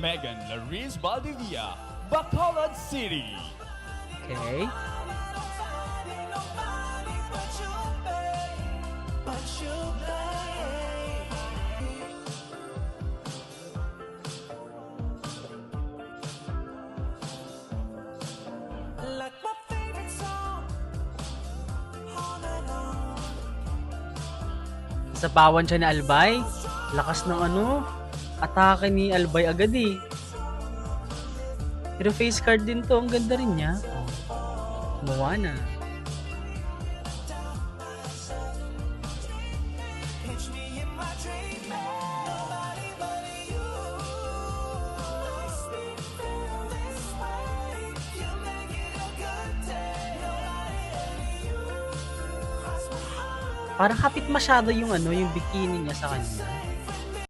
Megan Laris Valdivia, Bacolod City. Okay. Sapawan siya ni Albay. Lakas ng atake ni Albay agad eh. Pero face card din to, ang ganda rin niya. Gumawa na. Parang kapit masyado yung yung bikini niya sa kanya.